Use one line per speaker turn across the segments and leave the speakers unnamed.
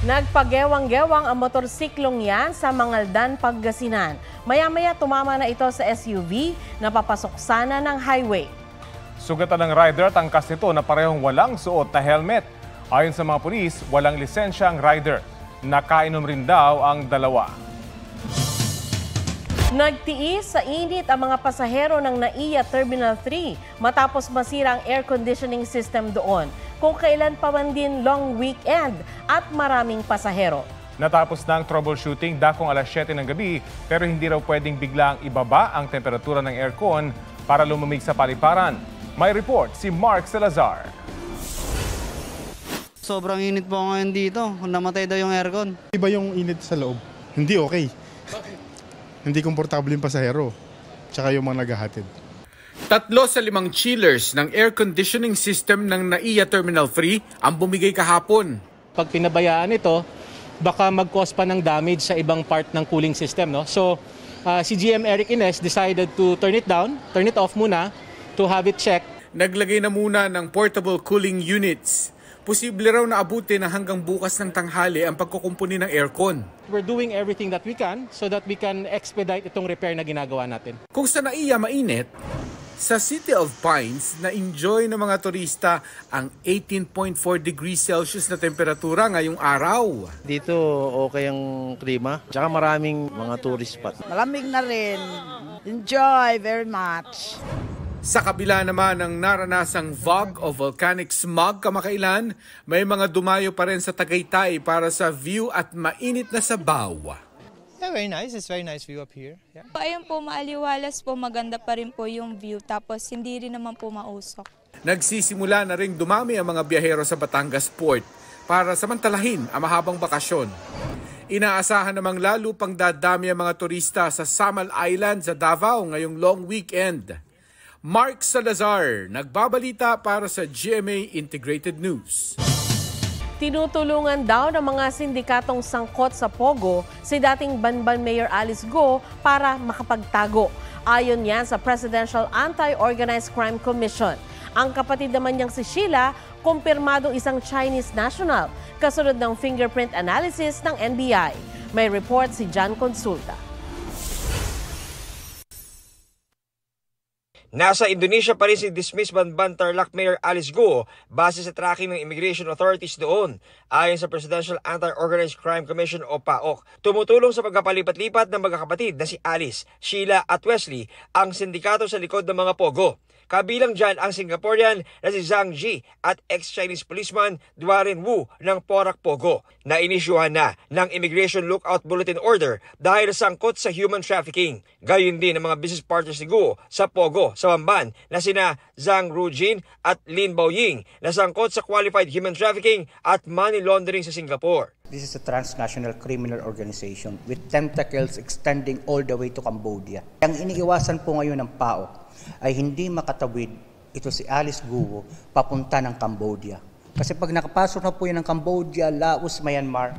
Nagpagewang-gewang ang motorsiklong yan sa Mangaldan, Pangasinan. Maya-maya tumama na ito sa SUV na papasok sana ng highway.
Sugatan ng rider at angkas nito na parehong walang suot na helmet. Ayon sa mga pulis, walang lisensya ang rider. Nakainom rin daw ang dalawa.
Nagtiis sa init ang mga pasahero ng NAIA Terminal 3 matapos masira ang air conditioning system doon. Kung kailan pa man din long weekend at maraming pasahero.
Natapos na ang troubleshooting dakong alas 7 ng gabi pero hindi raw pwedeng biglang ibaba ang temperatura ng aircon para lumamig sa paliparan. May report si Mark Salazar.
Sobrang init po ngayon dito. Namatay daw yung aircon.
Iba yung init sa loob. Hindi okay.
Bakit?
Hindi komportable yung pasahero. Tsaka yung mga naghahatid.
3 sa 5 chillers ng air conditioning system ng NAIA Terminal 3 ang bumigay kahapon.
Pag pinabayaan ito, baka mag-cause pa ng damage sa ibang part ng cooling system. No? So, si GM Eric Ines decided to turn it off muna to have it checked.
Naglagay na muna ng portable cooling units. Posible raw na abutin na hanggang bukas ng tanghali ang pagkukumpuni ng aircon.
We're doing everything that we can so that we can expedite itong repair na ginagawa natin.
Kung sa NAIA mainit, sa City of Pines, na-enjoy ng mga turista ang 18.4 degrees Celsius na temperatura ngayong araw.
Dito okay ang klima, tsaka maraming mga tourist spot.
Malamig na rin. Enjoy very much.
Sa kabila naman ng naranasang fog o volcanic smog kamakailan, may mga dumayo pa rin sa Tagaytay para sa view at mainit na sabaw.
Yeah, very nice. It's very nice view up here. Yeah.
Ayun po, maaliwalas po, maganda pa rin po yung view, tapos hindi rin naman po mausok.
Nagsisimula na ring dumami ang mga biyahero sa Batangas Port para samantalahin ang mahabang bakasyon. Inaasahan namang lalo pang dadami ang mga turista sa Samal Island sa Davao ngayong long weekend. Mark Salazar, nagbabalita para sa GMA Integrated News.
Tinutulungan daw ng mga sindikatong sangkot sa Pogo si dating Banban Mayor Alice Go para makapagtago. Ayon yan sa Presidential Anti-Organized Crime Commission. Ang kapatid naman niyang si Sheila, kumpirmadong isang Chinese national, kasunod ng fingerprint analysis ng NBI. May report si John Consulta.
Nasa Indonesia pa rin si dismissed Banban Tarlac Mayor Alice Go base sa tracking ng immigration authorities doon. Ayon sa Presidential Anti-Organized Crime Commission o PAOK, tumutulong sa pagkapalipat-lipat ng magkakapatid na si Alice, Sheila at Wesley ang sindikato sa likod ng mga pogo. Kabilang dyan ang Singaporean na si Zhang Ji at ex-Chinese policeman Duarin Wu ng Porac Pogo na inisyuhan na ng Immigration Lookout Bulletin Order dahil sangkot sa human trafficking. Gayon din ang mga business partners ni Gu sa Pogo sa Bamban na sina Zhang Rujin at Lin Baoying na sangkot sa qualified human trafficking at money laundering sa Singapore.
This is a transnational criminal organization with tentacles extending all the way to Cambodia. Ang iniiwasan po ngayon ng PAOK ay hindi makatawid ito si Alice Guo papunta ng Cambodia. Kasi pag nakapasok na po yan ng Cambodia, Laos, Myanmar,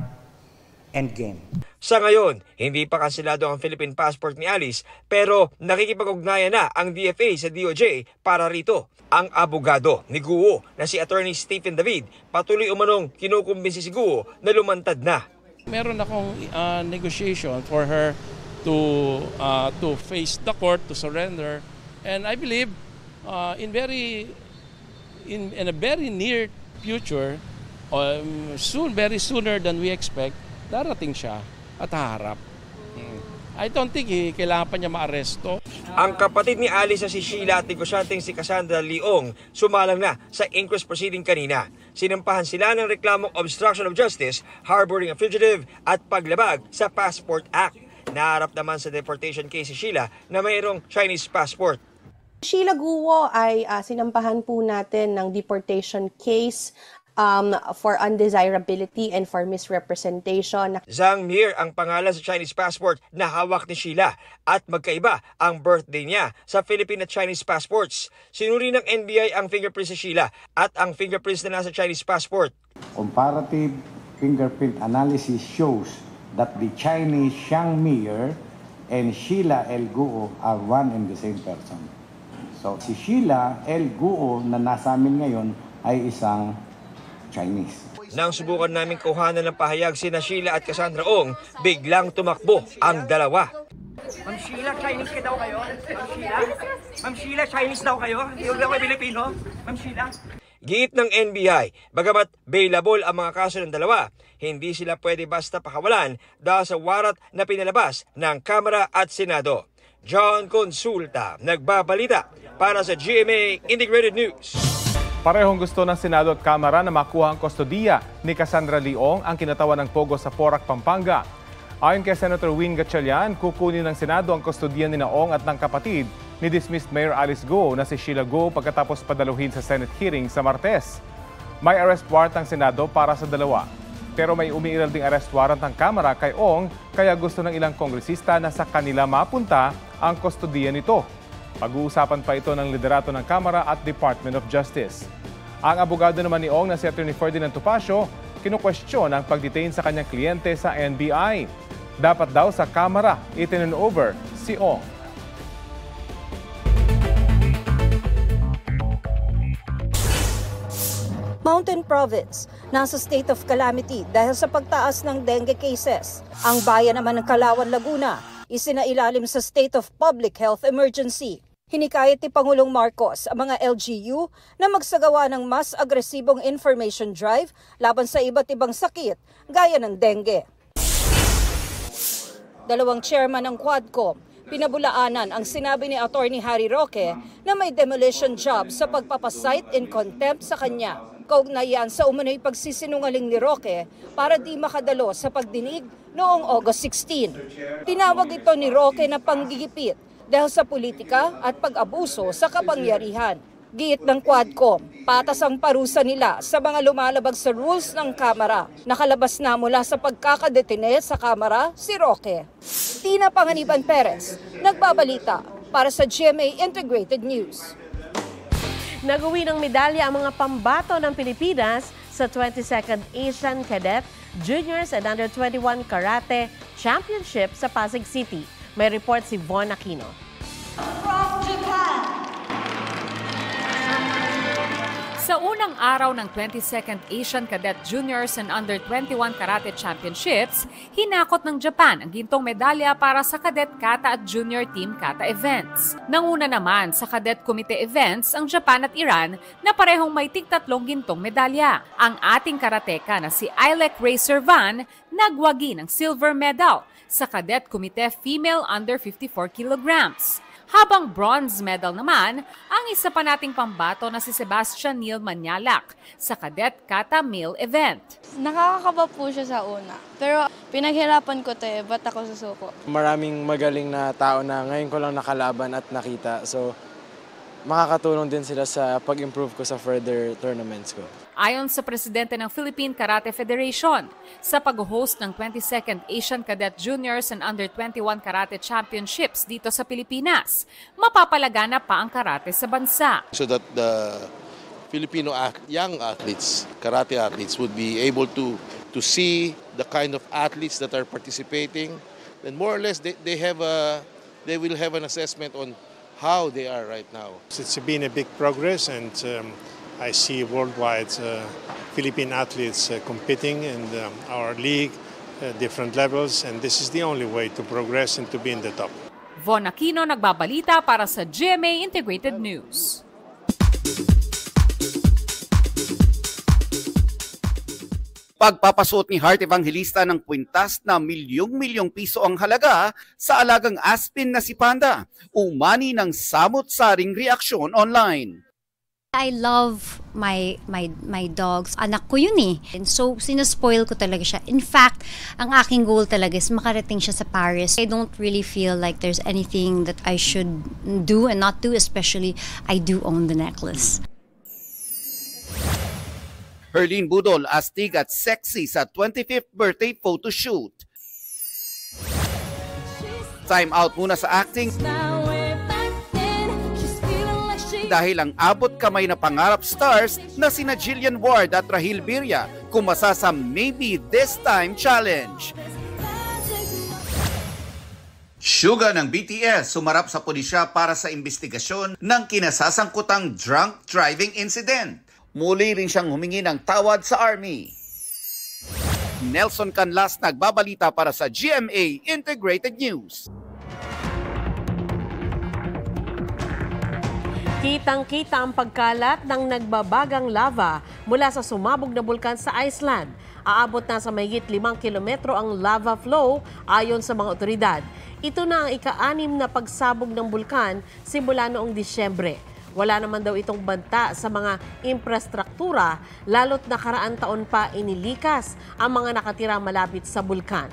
endgame.
Sa ngayon, hindi pa kanselado ang Philippine passport ni Alice pero nakikipag-ugnayan na ang DFA sa DOJ para rito. Ang abogado ni Guo na si Attorney Stephen David patuloy umanong kinukumbinsi si Guo na lumantad na.
Meron akong negotiation for her to face the court, to surrender. And I believe in a very near future, very sooner than we expect, darating siya at haharap. I don't think kailangan pa niya maaresto.
Ang kapatid ni Alice na si Sheila at negosyanteng si Cassandra Leong sumalang na sa inquest proceeding kanina. Sinampahan sila ng reklamong obstruction of justice, harboring a fugitive at paglabag sa Passport Act. Naharap naman sa deportation case si Sheila na mayroong Chinese passport.
Sheila Guo ay sinampahan po natin ng deportation case for undesirability and for misrepresentation.
Zhang Mir ang pangalan sa Chinese passport na hawak ni Sheila at magkaiba ang birthday niya sa Philippine at Chinese passports. Sinuri ng NBI ang fingerprints sa Sheila at ang fingerprints na nasa Chinese passport.
Comparative fingerprint analysis shows that the Chinese Zhang Mir and Sheila L. Guo are one and the same person. So si Sheila L. Guo na nasa amin ngayon ay isang Chinese.
Nang subukan naming kuhanan ng pahayag sina Sheila at Cassandra Ong, biglang tumakbo ang dalawa.
Ma'am Sheila, Chinese ka daw kayo? Ma'am Sheila, Chinese daw kayo? Hindi daw kayo Pilipino? Ma'am Sheila?
Giit ng NBI, bagamat bailable ang mga kaso ng dalawa, hindi sila pwede basta pakawalan dahil sa warat na pinalabas ng Kamara at Senado. John Consulta, nagbabalita para sa GMA Integrated News.
Parehong gusto ng Senado at Kamara na makuha ang kustodiya ni Cassandra Leong ang kinatawan ng Pogo sa Porac, Pampanga. Ayon kay Senator Win Gatchalian, kukunin ng Senado ang kustodiya ni Leong at ng kapatid ni dismissed Mayor Alice Go na si Sheila Go pagkatapos padaluhin sa Senate hearing sa Martes. May arrest warrant ang Senado para sa dalawa. Pero may umiiral ding arrest warrant ang Kamara kay Ong, kaya gusto ng ilang kongresista na sa kanila mapunta ang kustodiya nito. Pag-uusapan pa ito ng liderato ng Kamara at Department of Justice. Ang abogado naman ni Ong na si Atty. Ferdinand Topacio, kinukwestiyon ang pag-detain sa kanyang kliyente sa NBI. Dapat daw sa Kamara itin-over si Ong.
Mountain Province, nasa state of calamity dahil sa pagtaas ng dengue cases. Ang bayan naman ng Calauan, Laguna, isinailalim sa state of public health emergency. Hinikayat ni Pangulong Marcos ang mga LGU na magsagawa ng mas agresibong information drive laban sa iba't ibang sakit gaya ng dengue. Dalawang chairman ng Quadcom, pinabulaanan ang sinabi ni Atty. Harry Roque na may demolition job sa pagpapasight in contempt sa kanya. Kaugnayan sa umano'y pagsisinungaling ni Roque para di makadalo sa pagdinig noong August 16. Tinawag ito ni Roque na panggigipit dahil sa politika at pag-abuso sa kapangyarihan. Giit ng Quadcom, patas ang parusa nila sa mga lumalabag sa rules ng Kamara. Nakalabas na mula sa pagkakadetine sa Kamara si Roque. Tina Panganiban Perez, nagbabalita para sa GMA Integrated News.
Nag-uwi ng medalya ang mga pambato ng Pilipinas sa 22nd Asian Cadet, Juniors and Under-21 Karate Championship sa Pasig City. May report si Von Aquino.
From Japan. Sa unang araw ng 22nd Asian Cadet Juniors and Under-21 Karate Championships, hinakot ng Japan ang gintong medalya para sa Cadet Kata at Junior Team Kata events. Nanguna naman sa Cadet Committee events ang Japan at Iran na parehong may tig-tatlong gintong medalya. Ang ating karateka na si Ailek Ray Servan nagwagi ng silver medal sa Cadet Committee Female Under 54 kilograms. Habang bronze medal naman ang isa pa nating pambato na si Sebastian Neil Manyalak sa Cadet Kata Male event.
Nakakakaba po siya sa una, pero pinaghirapan ko ito ba't ako susuko?
Maraming magaling na tao na ngayon ko lang nakalaban at nakita, so makakatulong din sila sa pag-improve ko sa further tournaments ko.
Ayon sa presidente ng Philippine Karate Federation, sa pag-host ng 22nd Asian Cadet Juniors and Under-21 Karate Championships dito sa Pilipinas, mapapalagana pa ang karate sa bansa.
So that the Filipino young athletes, karate athletes, would be able to see the kind of athletes that are participating, and more or less they will have an assessment on how they are right now.
It's been a big progress, and I see worldwide Philippine athletes competing in our league, different levels, and this is the only way to progress and to be in the top.
Von Aquino, nagbabalita para sa GMA Integrated News.
Pagpapasuot ni Heart Evangelista ng kwintas na milyong-milyong piso ang halaga sa alagang aspin na si Panda, umani ng samot-saring reaksyon online.
I love my dogs. Anak ko yun eh. And so, sinaspoil ko talaga siya. In fact, ang aking goal talaga is makarating siya sa Paris. I don't really feel like there's anything that I should do and not do, especially I do own the necklace.
Herlene Budol, astig at sexy sa 25th birthday photoshoot. Time out muna sa acting. Dahil ang abot kamay na pangarap stars na sina Jillian Ward at Rahil Birya kumasa sa Maybe This Time Challenge. Suga ng BTS sumarap sa pulisya para sa investigasyon ng kinasasangkutang drunk driving incident. Muli rin siyang humingi ng tawad sa Army. Nelson Canlas nagbabalita para sa GMA Integrated News.
Kitang-kita ang pagkalat ng nagbabagang lava mula sa sumabog na bulkan sa Iceland. Aabot na sa mahigit 5 kilometro ang lava flow ayon sa mga otoridad. Ito na ang ika-6 na pagsabog ng bulkan simula noong Disyembre. Wala naman daw itong banta sa mga infrastruktura, lalo't nakaraang taon pa inilikas ang mga nakatira malapit sa bulkan.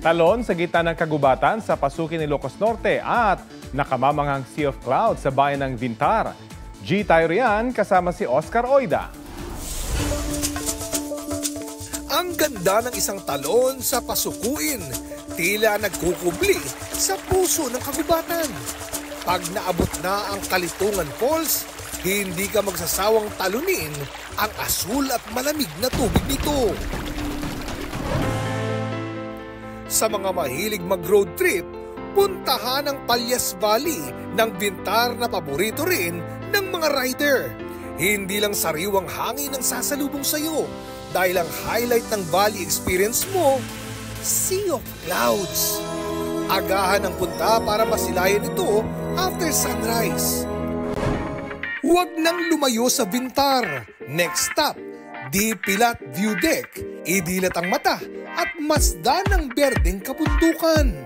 Talon sa gitna ng kagubatan sa pasukin ni Ilocos Norte at nakamamanghang Sea of Clouds sa bayan ng Vintar. G. tayo riyan kasama si Oscar Oida.
Ang ganda ng isang talon sa pasukuin, tila nagkukubli sa puso ng kagubatan. Pag naabot na ang Kalitungan Falls, hindi ka magsasawang talunin ang asul at malamig na tubig nito. Sa mga mahilig mag-road trip, puntahan ang Palyas Valley ng Vintar na paborito rin ng mga rider. Hindi lang sariwang hangin ang sasalubong sa iyo, dahil ang highlight ng valley experience mo, Sea of Clouds. Agahan ang punta para masilayan ito after sunrise. Huwag nang lumayo sa Vintar. Next stop, Dipilat View Deck. Idilat ang mata at masdan ng berdeng kabundukan.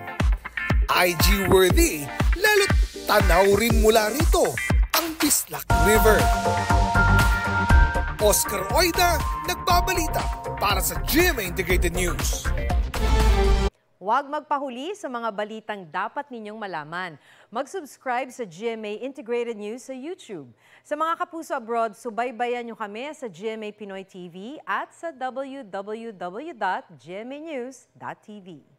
IG worthy, lalo't tanaw rin mula rito ang Bislak River. Oscar Oida, nagbabalita para sa GMA Integrated News.
Huwag magpahuli sa mga balitang dapat ninyong malaman. Mag-subscribe sa GMA Integrated News sa YouTube. Sa mga kapuso abroad, subaybayan nyo kami sa GMA Pinoy TV at sa www.gmanews.tv.